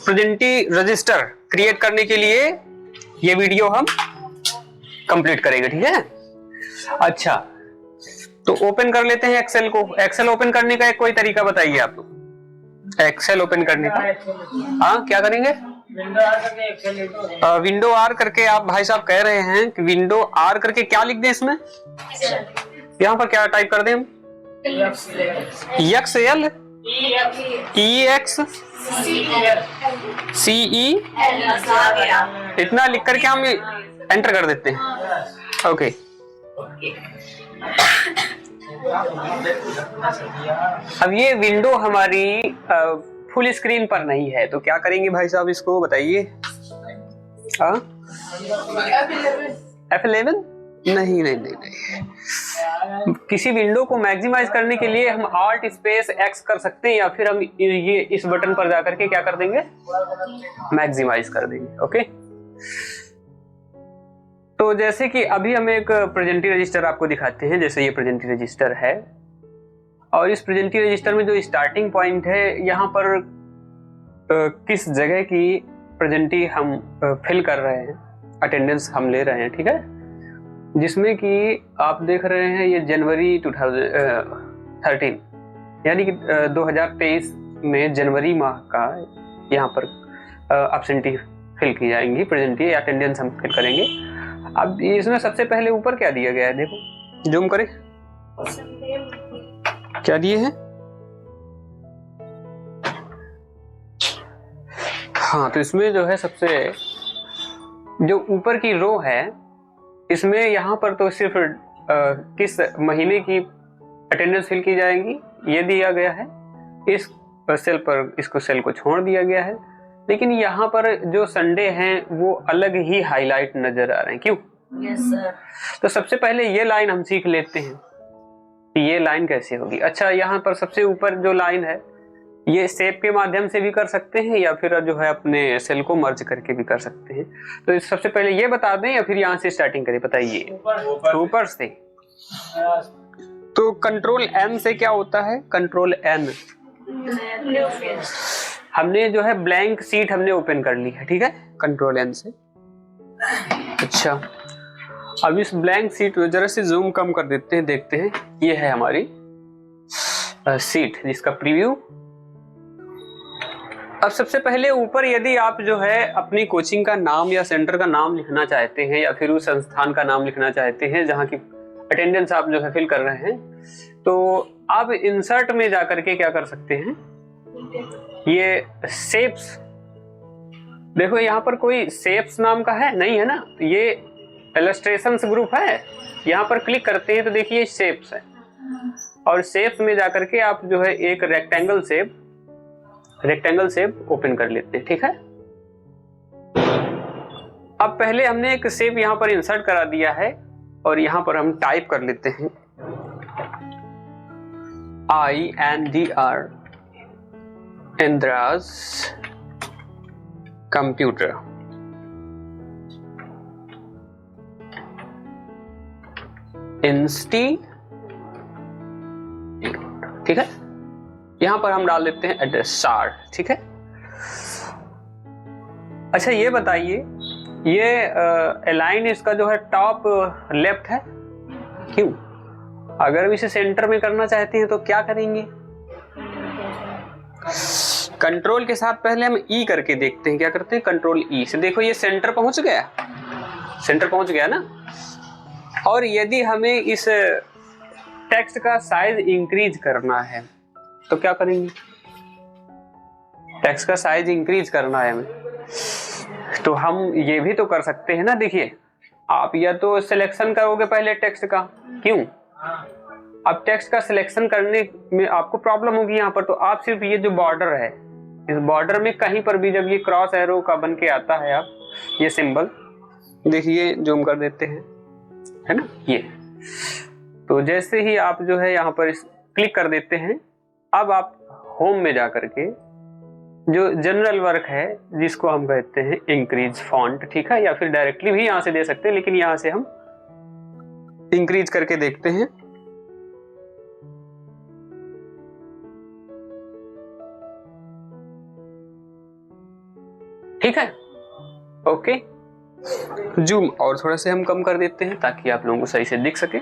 प्रेजेंटी register create करने के लिए ये वीडियो हम कंप्लीट करेंगे, ठीक है। अच्छा, तो ओपन कर लेते हैं एक्सेल को। एक्सेल ओपन करने का एक कोई तरीका बताइए आप लोग, एक्सेल ओपन करने का। हाँ, क्या करेंगे? विंडो आर करके आप भाई साहब कह रहे हैं कि विंडो आर करके क्या लिख दें इसमें? यहाँ पर क्या टाइप कर दें हम? एक्सएल EX CE इतना लिख करके हम एंटर कर देते हैं। ओके, अब ये विंडो हमारी फुल स्क्रीन पर नहीं है, तो क्या करेंगे भाई साहब, इसको बताइए। F11 नहीं नहीं नहीं नहीं, किसी विंडो को मैक्सिमाइज करने के लिए हम Alt स्पेस X कर सकते हैं, या फिर हम ये इस बटन पर जाकर के क्या कर देंगे, मैक्सिमाइज कर देंगे। ओके, तो जैसे कि अभी हम एक प्रेजेंटी रजिस्टर आपको दिखाते हैं। जैसे ये प्रेजेंटी रजिस्टर है, और इस प्रेजेंटी रजिस्टर में जो स्टार्टिंग पॉइंट है, यहाँ पर किस जगह की प्रेजेंटी हम फिल कर रहे हैं, अटेंडेंस हम ले रहे हैं, ठीक है। जिसमें कि आप देख रहे हैं ये जनवरी 2013 यानी कि 2023 में जनवरी माह का यहाँ पर एब्सेंटी फिल की जाएंगी, प्रेजेंटी अटेंडेंस हम फिल करेंगे। अब इसमें सबसे पहले ऊपर क्या दिया गया है, देखो, जूम करें, क्या दिए हैं? हाँ, तो इसमें जो है सबसे जो ऊपर की रो है, इसमें यहाँ पर तो सिर्फ किस महीने की अटेंडेंस फिल की जाएंगी ये दिया गया है। इस सेल पर इसको सेल को छोड़ दिया गया है, लेकिन यहाँ पर जो संडे हैं वो अलग ही हाईलाइट नजर आ रहे हैं। क्यों? Yes sir. तो सबसे पहले ये लाइन हम सीख लेते हैं कि ये लाइन कैसे होगी। अच्छा, यहाँ पर सबसे ऊपर जो लाइन है, ये शेप के माध्यम से भी कर सकते हैं, या फिर जो है अपने सेल को मर्ज करके भी कर सकते हैं। तो सबसे पहले ये बता दें, या फिर यहाँ से स्टार्टिंग करें, बताइए। ऊपर से। तो कंट्रोल N से क्या होता है? कंट्रोल N, हमने जो है ब्लैंक सीट हमने ओपन कर ली है, ठीक है, कंट्रोल N से। अच्छा, अब इस ब्लैंक सीट जरा से जूम कम कर देते हैं, देखते हैं। ये है हमारी सीट जिसका प्रीव्यू। अब सबसे पहले ऊपर यदि आप जो है अपनी कोचिंग का नाम या सेंटर का नाम लिखना चाहते हैं, या फिर उस संस्थान का नाम लिखना चाहते हैं जहां की अटेंडेंस आप जो है फिल कर रहे हैं, तो आप इंसर्ट में जाकर के क्या कर सकते हैं, ये शेप्स, देखो यहाँ पर कोई शेप्स नाम का है नहीं, है ना, ये इलस्ट्रेशंस ग्रुप है। यहाँ पर क्लिक करते हैं तो देखिए शेप्स है, और शेप्स में जाकर के आप जो है एक रेक्टेंगल शेप ओपन कर लेते हैं, ठीक है। अब पहले हमने एक शेप यहाँ पर इंसर्ट करा दिया है, और यहाँ पर हम टाइप कर लेते हैं INDR, इंद्राज कंप्यूटर। इंस्टी, ठीक है। यहां पर हम डाल देते हैं एड्रेस SAR, ठीक है। अच्छा, ये बताइए, ये अलाइन इसका जो है टॉप लेफ्ट है, क्यों? अगर हम इसे सेंटर में करना चाहते हैं तो क्या करेंगे? कंट्रोल के साथ पहले हम E करके देखते हैं, क्या करते हैं, कंट्रोल E से। देखो ये सेंटर पहुंच गया, सेंटर पहुंच गया ना। और यदि हमें इस टेक्स्ट का साइज इंक्रीज करना है तो क्या करेंगे? टेक्स्ट का साइज इंक्रीज करना है हमें, तो हम ये भी तो कर सकते हैं ना। देखिए, आप या तो सिलेक्शन करोगे पहले टेक्स्ट का, क्यों? अब टेक्स्ट का सिलेक्शन करने में आपको प्रॉब्लम होगी यहाँ पर, तो आप सिर्फ ये जो बॉर्डर है, इस बॉर्डर में कहीं पर भी जब ये क्रॉस एरो का बन के आता है, आप ये सिंबल देखिए, जूम कर देते हैं, है ना, ये। तो जैसे ही आप जो है यहाँ पर क्लिक कर देते हैं, अब आप होम में जाकर के जो जनरल वर्क है जिसको हम कहते हैं इंक्रीज फॉन्ट, ठीक है, या फिर डायरेक्टली भी यहां से दे सकते हैं, लेकिन यहां से हम इंक्रीज करके देखते हैं। ठीक है, ओके। जूम और थोड़ा से हम कम कर देते हैं ताकि आप लोगों को सही से दिख सके।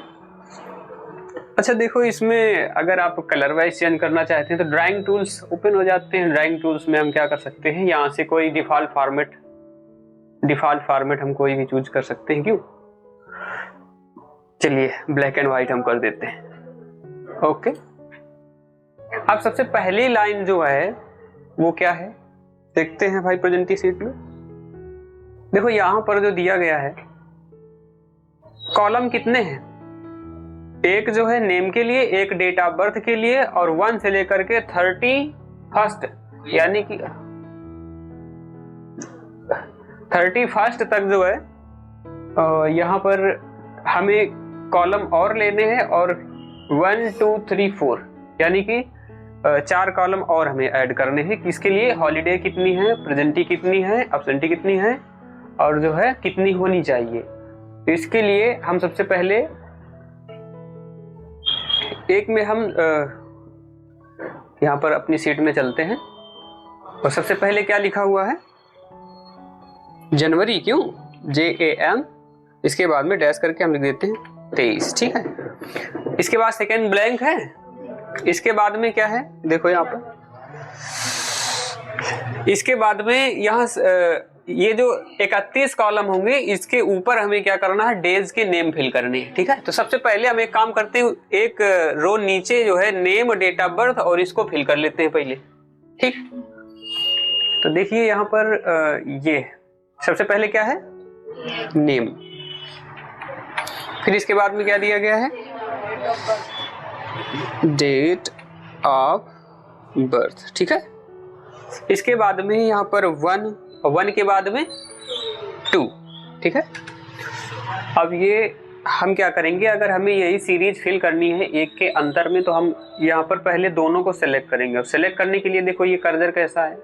अच्छा देखो, इसमें अगर आप कलर वाइज चेंज करना चाहते हैं तो ड्राइंग टूल्स ओपन हो जाते हैं। ड्राइंग टूल्स में हम क्या कर सकते हैं, यहाँ से कोई डिफॉल्ट फॉर्मेट हम कोई भी चूज कर सकते हैं। क्यों, चलिए ब्लैक एंड व्हाइट हम कर देते हैं, ओके। अब सबसे पहली लाइन जो है वो क्या है, देखते हैं भाई प्रेजेंटी शीट में। देखो यहां पर जो दिया गया है, कॉलम कितने हैं, एक जो है नेम के लिए, एक डेट ऑफ बर्थ के लिए, और 1 से लेकर के 31 यानी कि 31 तक जो है यहां पर हमें कॉलम और लेने हैं, और 1 2 3 4 यानी कि 4 कॉलम और हमें ऐड करने हैं। किसके लिए, हॉलीडे कितनी है, प्रेजेंटी कितनी है, एब्सेंटी कितनी है, और जो है कितनी होनी चाहिए। तो इसके लिए हम सबसे पहले एक में हम यहाँ पर अपनी सीट में चलते हैं, और सबसे पहले क्या लिखा हुआ है, जनवरी। क्यों, JAN, इसके बाद में डैश करके हम लिख देते हैं 23, ठीक है। इसके बाद सेकेंड ब्लैंक है, इसके बाद में क्या है, देखो यहाँ पर, इसके बाद में यहाँ ये जो 31 कॉलम होंगे, इसके ऊपर हमें क्या करना है, डेज के नेम फिल करने हैं, ठीक है। तो सबसे पहले हम एक काम करते हैं, एक रो नीचे जो है नेम, डेट ऑफ बर्थ, और इसको फिल कर लेते हैं पहले, ठीक। तो देखिए यहाँ पर ये सबसे पहले क्या है, नेम, फिर इसके बाद में क्या दिया गया है, डेट ऑफ बर्थ, ठीक है। इसके बाद में यहाँ पर 1 के बाद में 2, ठीक है। अब ये हम क्या करेंगे, अगर हमें यही सीरीज फिल करनी है एक के अंतर में, तो हम यहाँ पर पहले दोनों को सिलेक्ट करेंगे। और सिलेक्ट करने के लिए देखो ये कर्सर कैसा है,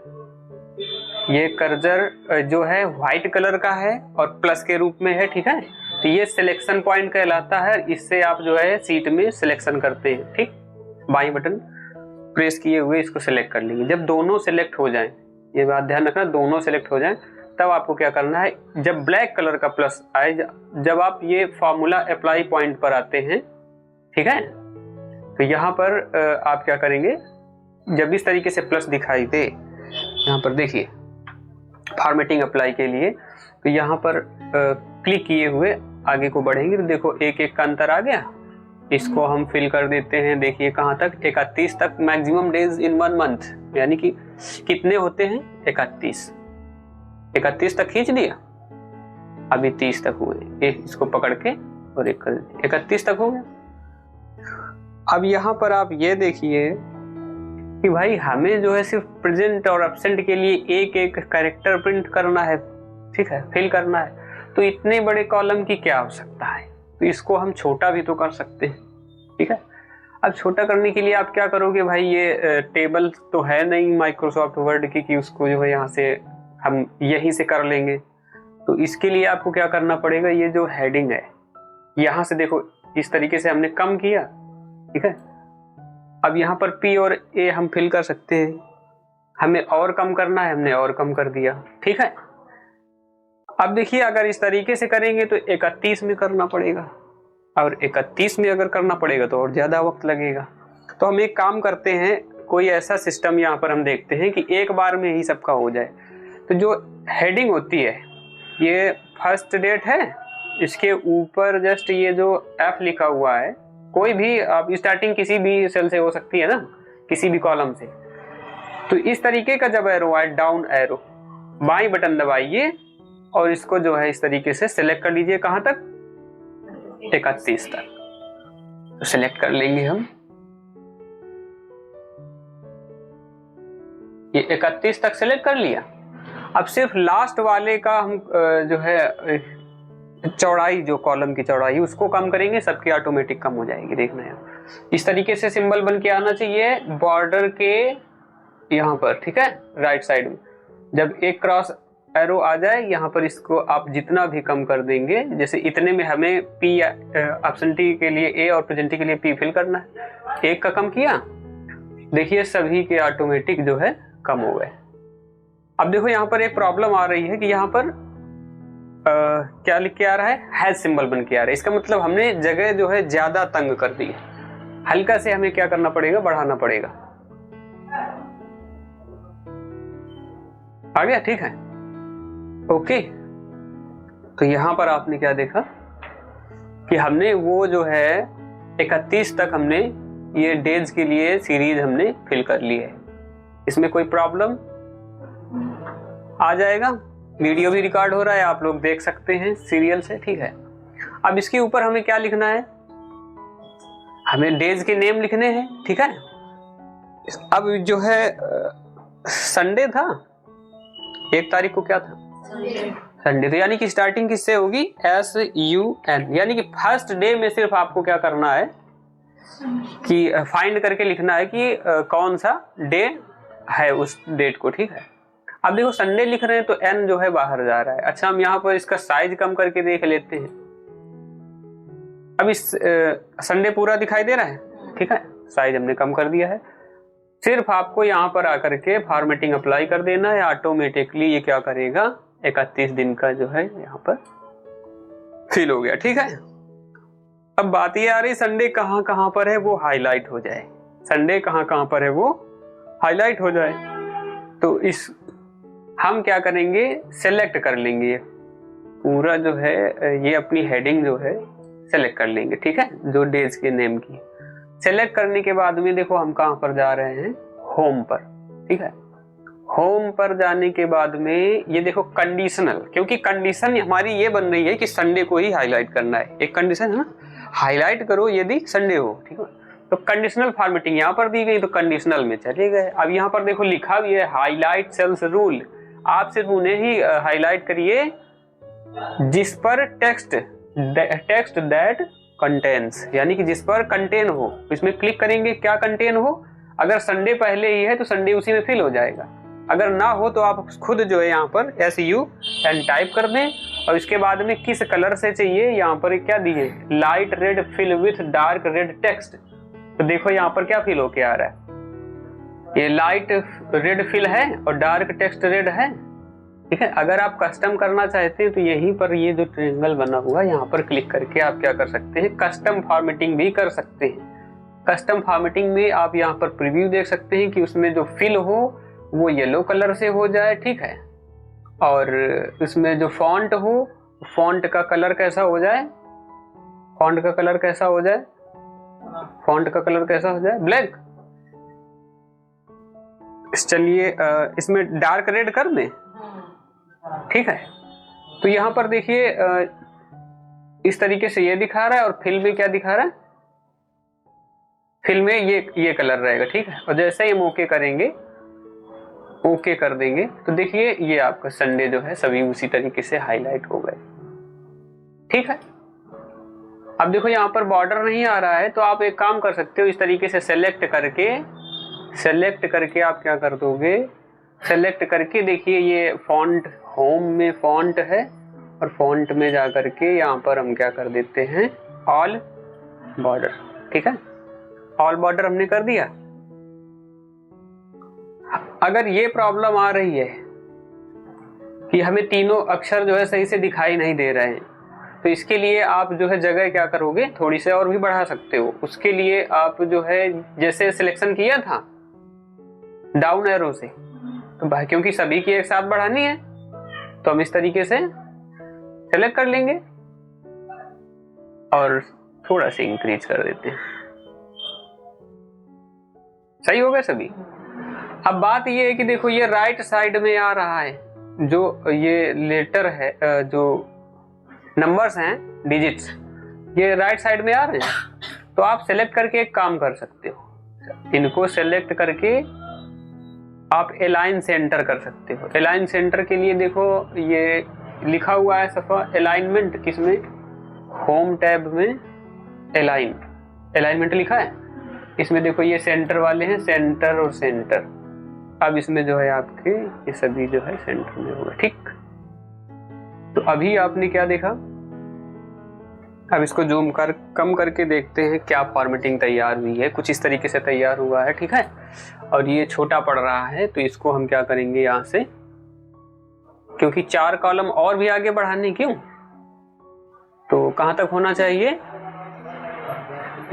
ये कर्सर जो है व्हाइट कलर का है और प्लस के रूप में है, ठीक है। तो ये सिलेक्शन पॉइंट कहलाता है, इससे आप जो है सीट में सिलेक्शन करते हैं, ठीक। बाईं बटन प्रेस किए हुए इसको सिलेक्ट कर लेंगे। जब दोनों सिलेक्ट हो जाएं, ये बात ध्यान रखना, दोनों सिलेक्ट हो जाएं, तब आपको क्या करना है, जब ब्लैक कलर का प्लस आए, जब आप ये फॉर्मूला अप्लाई पॉइंट पर आते हैं, ठीक है, तो यहाँ पर आप क्या करेंगे, जब इस तरीके से प्लस दिखाई दे, यहाँ पर देखिए फॉर्मेटिंग अप्लाई के लिए, तो यहाँ पर क्लिक किए हुए आगे को बढ़ेंगे, तो देखो एक एक का अंतर आ गया। इसको हम फिल कर देते हैं, देखिए कहाँ तक, 31 तक, मैक्सिमम डेज इन 1 मंथ, यानी कि कितने होते हैं, 31 तक खींच दिया, अभी 30 तक हुए, इसको पकड़ के और एक कर दिया, 31 तक हो गया। अब यहाँ पर आप ये देखिए कि भाई हमें जो है सिर्फ प्रेजेंट और एब्सेंट के लिए एक एक कैरेक्टर प्रिंट करना है, ठीक है, फिल करना है, तो इतने बड़े कॉलम की क्या आवश्यकता है। तो इसको हम छोटा भी तो कर सकते हैं, ठीक है। अब छोटा करने के लिए आप क्या करोगे भाई, ये टेबल तो है नहीं माइक्रोसॉफ्ट वर्ड की कि उसको जो है यहाँ से हम यहीं से कर लेंगे। तो इसके लिए आपको क्या करना पड़ेगा, ये जो हेडिंग है यहाँ से देखो इस तरीके से हमने कम किया, ठीक है। अब यहाँ पर P और A हम फिल कर सकते हैं, हमें और कम करना है, हमने और कम कर दिया, ठीक है। अब देखिए अगर इस तरीके से करेंगे तो 31 में करना पड़ेगा, और 31 में अगर करना पड़ेगा तो और ज्यादा वक्त लगेगा। तो हम एक काम करते हैं, कोई ऐसा सिस्टम यहाँ पर हम देखते हैं कि एक बार में ही सबका हो जाए। तो जो हेडिंग होती है, ये फर्स्ट डेट है, इसके ऊपर जस्ट ये जो F लिखा हुआ है, कोई भी आप स्टार्टिंग किसी भी सेल से हो सकती है ना, किसी भी कॉलम से। तो इस तरीके का जब एरो आए, डाउन एरो, बाईं बटन दबाइए और इसको जो है इस तरीके से सिलेक्ट कर लीजिए, कहां तक, 31 तक। तो सिलेक्ट कर लेंगे हम, ये 31 तक सिलेक्ट कर लिया। अब सिर्फ लास्ट वाले का हम जो है चौड़ाई, जो कॉलम की चौड़ाई उसको कम करेंगे, सबकी ऑटोमेटिक कम हो जाएगी। देखना है इस तरीके से सिंबल बन के आना चाहिए बॉर्डर के यहाँ पर, ठीक है, राइट साइड में। जब एक क्रॉस एरो आ जाए यहाँ पर, इसको आप जितना भी कम कर देंगे, जैसे इतने में हमें P एब्सेंटी के लिए A और प्रेजेंटी के लिए P फिल करना है, एक का कम किया, देखिए सभी के ऑटोमेटिक जो है कम हो गए। अब देखो यहाँ पर एक प्रॉब्लम आ रही है कि यहाँ पर क्या लिख के आ रहा है, हैज सिंबल बन के आ रहा है। इसका मतलब हमने जगह जो है ज्यादा तंग कर दी है, हल्का से हमें क्या करना पड़ेगा, बढ़ाना पड़ेगा। आ गया, ठीक है, ओके। तो यहां पर आपने क्या देखा कि हमने वो जो है 31 तक हमने ये डेज के लिए सीरीज हमने फिल कर ली है। इसमें कोई प्रॉब्लम आ जाएगा, वीडियो भी रिकॉर्ड हो रहा है, आप लोग देख सकते हैं सीरियल से, ठीक है। अब इसके ऊपर हमें क्या लिखना है, हमें डेज के नेम लिखने हैं, ठीक है। अब जो है संडे था, 1 तारीख को क्या था, संडे, तो यानी कि स्टार्टिंग किससे होगी, SUN, यानी कि फर्स्ट डे में सिर्फ आपको क्या करना है कि फाइंड करके लिखना है कि कौन सा डे है उस डेट को, ठीक है। अब देखो संडे लिख रहे हैं तो N जो है बाहर जा रहा है। अच्छा, हम यहाँ पर इसका साइज कम करके देख लेते हैं। अब इस संडे पूरा दिखाई दे रहा है, ठीक है, साइज हमने कम कर दिया है। सिर्फ आपको यहाँ पर आकर के फॉर्मेटिंग अप्लाई कर देना है, ऑटोमेटिकली ये क्या करेगा, 31 दिन का जो है यहाँ पर फिल हो गया, ठीक है। अब बात ये आ रही संडे कहाँ कहाँ पर है वो हाईलाइट हो जाए, संडे कहाँ कहाँ पर है वो हाईलाइट हो जाए। तो इस हम क्या करेंगे, सेलेक्ट कर लेंगे पूरा जो है, ये अपनी हेडिंग जो है सेलेक्ट कर लेंगे, ठीक है, जो डेज के नेम की। सेलेक्ट करने के बाद में देखो हम कहां पर जा रहे हैं, होम पर, ठीक है। होम पर जाने के बाद में ये देखो कंडीशनल, क्योंकि कंडीशन हमारी ये बन रही है कि संडे को ही हाईलाइट करना है, एक कंडीशन है ना, हाईलाइट करो यदि संडे हो, ठीक है। तो कंडीशनल फॉर्मेटिंग यहाँ पर दी गई तो कंडीशनल में चले गए। अब यहाँ पर देखो लिखा भी है हाईलाइट सेल्स रूल, आप सिर्फ उन्हें ही हाईलाइट करिए जिस पर टेक्स्ट दैट कंटेन्स, यानी कि जिस पर कंटेन हो, इसमें क्लिक करेंगे क्या कंटेन हो। अगर संडे पहले ही है तो संडे उसी में फिल हो जाएगा, अगर ना हो तो आप खुद जो है यहाँ पर SUN टाइप कर दें। और इसके बाद में किस कलर से चाहिए, यहाँ पर क्या दिए, light red fill with dark red text. तो देखो यहाँ पर क्या फिल होके आ रहा है, ये लाइट रेड फिल है और डार्क टेक्स्ट रेड है, ठीक है। अगर आप कस्टम करना चाहते हैं तो यहीं पर ये जो ट्रायंगल बना हुआ है यहाँ पर क्लिक करके आप क्या कर सकते हैं, कस्टम फॉर्मेटिंग भी कर सकते हैं। कस्टम फॉर्मेटिंग में आप यहाँ पर प्रीव्यू देख सकते हैं कि उसमें जो फिल हो वो येलो कलर से हो जाए, ठीक है, और उसमें जो फॉन्ट हो, फॉन्ट का कलर कैसा हो जाए, फॉन्ट का कलर कैसा हो जाए, फॉन्ट का कलर कैसा हो जाए, ब्लैक। चलिए इसमें डार्क रेड कर दें, ठीक है। तो यहाँ पर देखिए इस तरीके से ये दिखा रहा है, और फिल में क्या दिखा रहा है, फिल में ये कलर रहेगा, ठीक है। और जैसे ही हम ओके करेंगे, ओके कर देंगे, तो देखिए ये आपका संडे जो है सभी उसी तरीके से हाईलाइट हो गए, ठीक है। अब देखो यहाँ पर बॉर्डर नहीं आ रहा है, तो आप एक काम कर सकते हो, इस तरीके से सेलेक्ट करके आप क्या कर दोगे, सेलेक्ट करके देखिए ये फॉन्ट, होम में फॉन्ट है, और फॉन्ट में जा करके यहाँ पर हम क्या कर देते हैं, ऑल बॉर्डर, ठीक है, ऑल बॉर्डर हमने कर दिया। अगर ये प्रॉब्लम आ रही है कि हमें तीनों अक्षर जो है सही से दिखाई नहीं दे रहे हैं, तो इसके लिए आप जो है जगह क्या करोगे, थोड़ी से और भी बढ़ा सकते हो। उसके लिए आप जो है जैसे सिलेक्शन किया था डाउन एरो से, तो भाई क्योंकि सभी की एक साथ बढ़ानी है तो हम इस तरीके से सेलेक्ट कर लेंगे और थोड़ा सा इंक्रीज कर देते हैं, सही हो गया सभी। अब बात ये है कि देखो ये राइट साइड में आ रहा है, जो ये लेटर है, जो नंबर्स हैं, डिजिट्स, ये राइट साइड में आ रहे हैं। तो आप सेलेक्ट करके एक काम कर सकते हो, इनको सेलेक्ट करके आप अलाइन सेंटर कर सकते हो। अलाइन सेंटर के लिए देखो ये लिखा हुआ है सफा अलाइनमेंट, किसमें, होम टैब में अलाइनमेंट लिखा है, इसमें देखो ये सेंटर वाले हैं, सेंटर और सेंटर। अब इसमें जो है आपके ये सभी जो है सेंटर में होगा, ठीक। तो अभी आपने क्या देखा, अब इसको जूम कर कम करके देखते हैं क्या फॉर्मेटिंग तैयार हुई है। कुछ इस तरीके से तैयार हुआ है, ठीक है, और ये छोटा पड़ रहा है, तो इसको हम क्या करेंगे, यहाँ से क्योंकि 4 कॉलम और भी आगे बढ़ाने, क्यों? तो कहां तक होना चाहिए?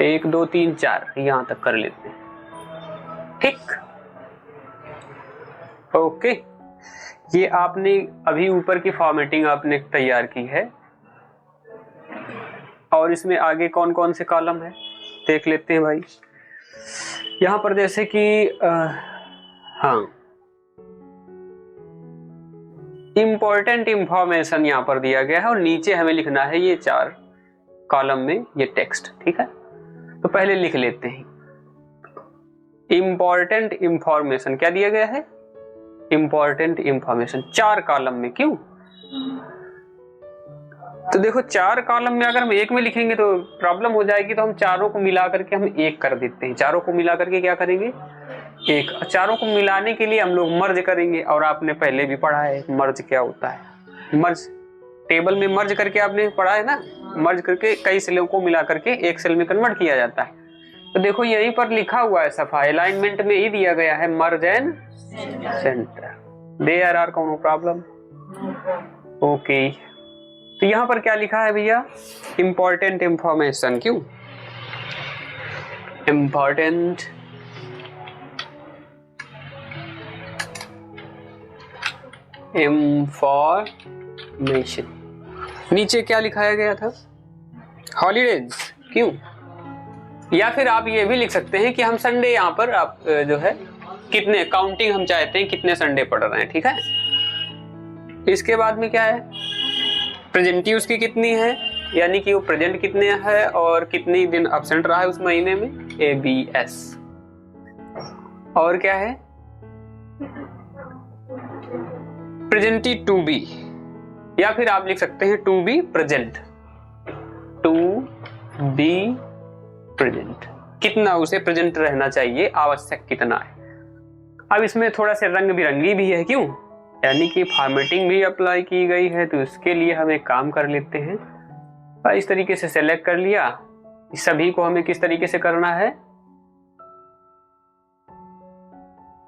1 2 3 4 यहां तक कर लेते हैं। ठीक, ओके। ये आपने अभी ऊपर की फॉर्मेटिंग आपने तैयार की है, और इसमें आगे कौन कौन से कॉलम है देख लेते हैं भाई। यहां पर जैसे कि हाँ, इंपॉर्टेंट इंफॉर्मेशन यहां पर दिया गया है, और नीचे हमें लिखना है ये 4 कॉलम में ये टेक्स्ट। ठीक है, तो पहले लिख लेते हैं इंपॉर्टेंट इंफॉर्मेशन। क्या दिया गया है? इंपॉर्टेंट इंफॉर्मेशन 4 कॉलम में, क्यों? तो देखो 4 कॉलम में अगर हम एक में लिखेंगे तो प्रॉब्लम हो जाएगी, तो हम चारों को मिला करके हम एक कर देते हैं। चारों को मिला करके क्या करेंगे? एक। चारों को मिलाने के लिए हम लोग मर्ज करेंगे, और आपने पहले भी पढ़ा है मर्ज क्या होता है। मर्ज टेबल में मर्ज करके आपने पढ़ा है ना, मर्ज करके कई सेलों को मिला करके एक सेल में कन्वर्ट किया जाता है। तो देखो यहीं पर लिखा हुआ है, सफा अलाइनमेंट में ही दिया गया है, merge and centre, there are no problem. Okay, तो यहां पर क्या लिखा है भैया? इंपॉर्टेंट इंफॉर्मेशन, क्यों? Important information. नीचे क्या लिखाया गया था? हॉलीडेज, क्यों? या फिर आप ये भी लिख सकते हैं कि हम संडे, यहाँ पर आप जो है कितने काउंटिंग हम चाहते हैं कितने संडे पढ़ रहे हैं। ठीक है, इसके बाद में क्या है? प्रेजेंटिव उसकी कितनी है, यानी कि वो प्रेजेंट कितने है और कितने दिन एब्सेंट रहा है उस महीने में, ABS। और क्या है? प्रेजेंटिव टू बी, या फिर आप लिख सकते हैं to be present, to be present, कितना उसे प्रेजेंट रहना चाहिए, आवश्यक कितना है। अब इसमें थोड़ा सा रंग बिरंगी भी है, क्यों? यानी कि फॉर्मेटिंग भी अप्लाई की गई है, तो इसके लिए हम एक काम कर लेते हैं, इस तरीके से सेलेक्ट कर लिया। इस सभी को हमें किस तरीके से करना है?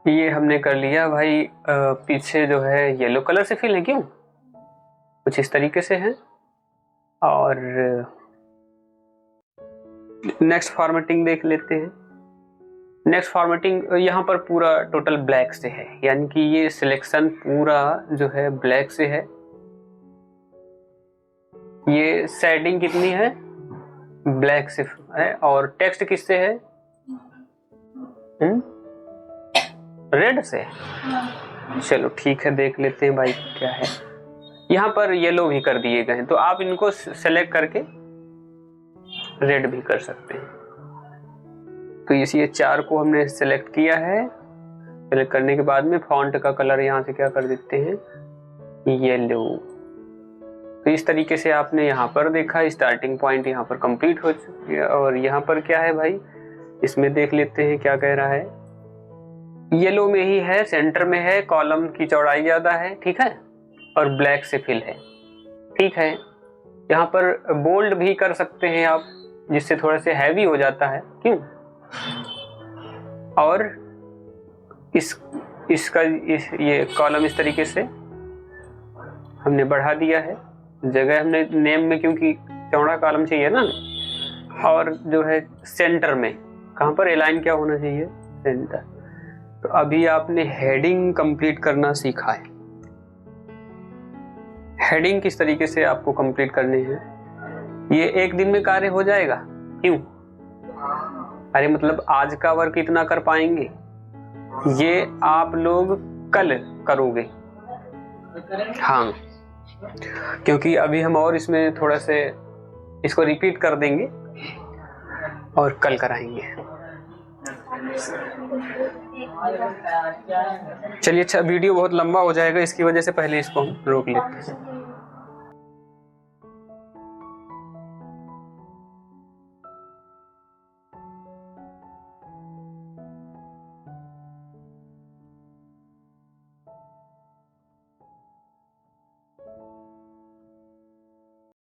ये हमने कर लिया भाई, पीछे जो है येलो कलर से फिल है, क्यों? कुछ इस तरीके से है। और नेक्स्ट फॉर्मेटिंग देख लेते हैं। नेक्स्ट फॉर्मेटिंग यहाँ पर पूरा टोटल ब्लैक से है, यानी कि ये सिलेक्शन पूरा जो है ब्लैक से है। ये शेडिंग कितनी है? ब्लैक से है। और टेक्स्ट किससे है? रेड से। चलो ठीक है, देख लेते हैं भाई क्या है। यहाँ पर येलो भी कर दिए गए हैं, तो आप इनको सेलेक्ट करके रेड भी कर सकते हैं। तो ये 4 को हमने सेलेक्ट किया है। सेलेक्ट करने के बाद में फॉन्ट का कलर यहाँ से क्या कर देते हैं? येलो। तो इस तरीके से आपने यहाँ पर देखा, स्टार्टिंग पॉइंट यहाँ पर कंप्लीट हो चुकी है। और यहाँ पर क्या है भाई, इसमें देख लेते हैं क्या कह रहा है। येलो में ही है, सेंटर में है, कॉलम की चौड़ाई ज्यादा है, ठीक है, और ब्लैक से फिल है। ठीक है, यहाँ पर बोल्ड भी कर सकते हैं आप, जिससे थोड़ा से हैवी हो जाता है, क्यों? और ये कॉलम इस तरीके से हमने बढ़ा दिया है। जगह हमने नेम में, क्योंकि चौड़ा कॉलम चाहिए ना। और जो है सेंटर में कहां पर अलाइन क्या होना चाहिए? सेंटर। तो अभी आपने हेडिंग कंप्लीट करना सीखा है। हेडिंग किस तरीके से आपको कंप्लीट करनी है, ये एक दिन में कार्य हो जाएगा, क्यों? अरे मतलब आज का वर्क इतना कर पाएंगे, ये आप लोग कल करोगे। हाँ, क्योंकि अभी हम और इसमें थोड़ा से इसको रिपीट कर देंगे और कल कराएंगे। चलिए, अच्छा वीडियो बहुत लंबा हो जाएगा, इसकी वजह से पहले इसको हम रोक लेते हैं।